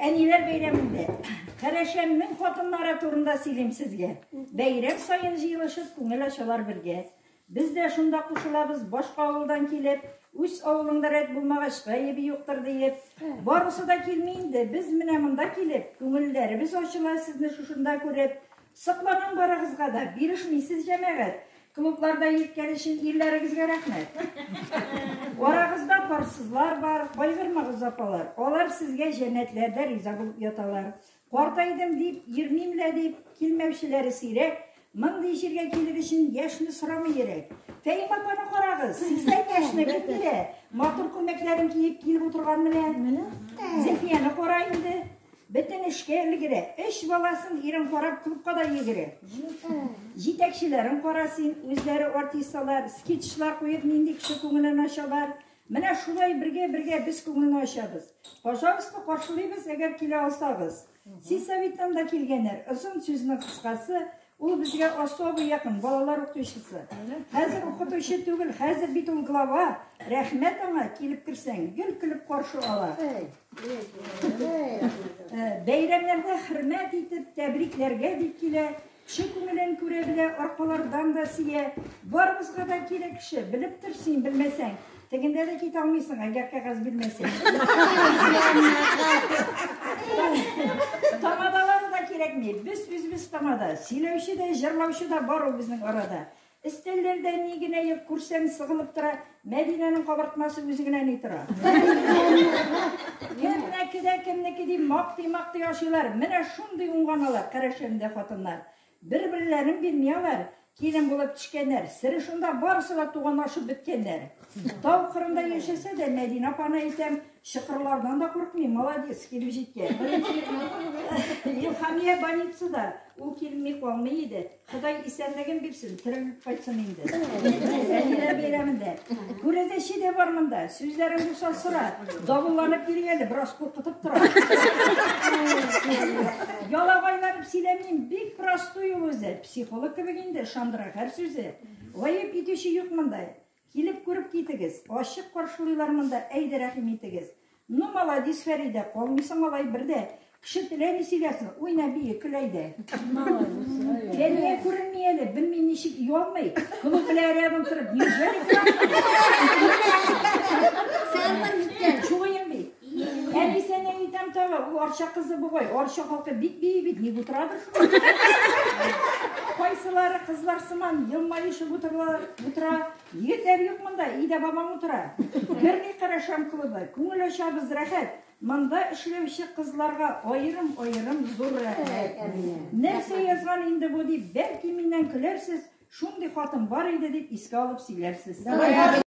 Әнилер бәйрәмендә Карашәмнең хатыннары турында сөйлим сезгә. Бәйрәм сайын җыелышып күңел ачалар бергә. Без дә шунда кушылабыз, башка авылдан килеп, үз авылыңда рәт булмагач гаебе юктыр диеп. Барысы да килми инде, без менә монда килеп, күңелләребез ачыла сезне шушында күреп. Сакланың барыгызга да, бирешмисез җәмәгать. Клубларда йөрткән өчен ирләрегезгә рәхмәт. Арагызда парсызлар бар, кайгырмагыз апалар. Алар сезгә җәннәтләрдә риза булып яталар. Картайдым дип, йөрмимлә дип, килмәүчеләре сирәк. Мондый җиргә килер өчен яшьне сорамый йөрәк. Фәйим апаны карагыз, сездән яшьне кем бирә? Матур күлмәкләрен киеп килеп утырган менә. Зәфияне кара инде. Бөтен эшкә өлгерә. 3 баласын ирен карап клубка да йөгерә. Җитәкчеләрен карасын, үзләре артистлар, скетчлар куеп нинди кеше күңелен ачалар. Менә шулай бергә без күңелне ачабыз. Пожалуйста, каршылыйбыз, әгәр килә алсагыз. Сельсоветтан да килгәннәр. Озын сүзнең кыскасы, ул безгә особый якын, балалар укытучысы. Хәзер укытучы түгел, хәзер бит ул глава. Рәхмәт аңа, килеп кирсәң, гел көлеп каршы ала. Бәйрәмнәрдә хөрмәт итеп, тәбрикләргә дип килә. Кеше күңелен күрә белә, аркалардан да сия. Барыбызга да кирәк кеше, белеп торсын, белмәсәң. Тегендә дә кит алмыйсың, әгәр кәгазь белмәсәң. Тамадалар да кирәкми. Без тамада. Сөйләүче дә, җырлаучы да бар ул безнең арада. Өстәлләрдә ни генә юк күрсәң сыгылып тора. Мәдинәнең кабартмасы үзе генә ни тора. Кемнеке дип мактый ашыйлар. Менә шундый уңганалар Карашәмдә хатыннар. Бер-бирләрен белми алар. Килен булып төшкәннәр. Сире шунда барысы да туган ашып беткәннәр. Тау кырында яшәсә дә Мәдинә апаны әйтәм, шыкырлардан да курыкмый, молодец, килеп җиткән. Илһамия больницада, ул килми калмый иде. Ходай исәнлеген бирсен, терелеп кайтсын инде. Әниләр бәйрәмендә. Күрәзәче дә бар монда, сүзләрен булса сора. Давылланып йөргәле, бераз куркытып тора. Ялагайланып сөйләмим, бик простой ул үзе. Психолог кебек инде, ышандыра һәр сүзе. Гаеп итүче юк монда. Килеп күреп китегез. Ачык каршылыйлар монда, әйдә рәхим итегез. Ну, молодец, Фәридә, калмыйсың алай бердә. Кеше теләми сөйләсен, уйна бие, көләйдә. Фәридә күренми әле, белмим ничек ялмый. Клуб белән рядом торып, неужели күрәсең? Сәлмән җиткән, чугыйм бит. Әнисәне әйтәм тагы, ул арча кызы бугай. Арча халкы бик бит, ни утырадыр шул. Кайсылары кызлар сыман елмаешып утыра. Егетләр юк монда, өйдә бабам утыра. Гәрни Карашәм клубы, күңел ачабыз рәхәт. Монда эшләүче кызларга аерым зур рәхмәт. Нәрсә язган инде бу дип, бәлки миннән көләрсез, шундый хатын бар иде дип искә алып сөйләрсез.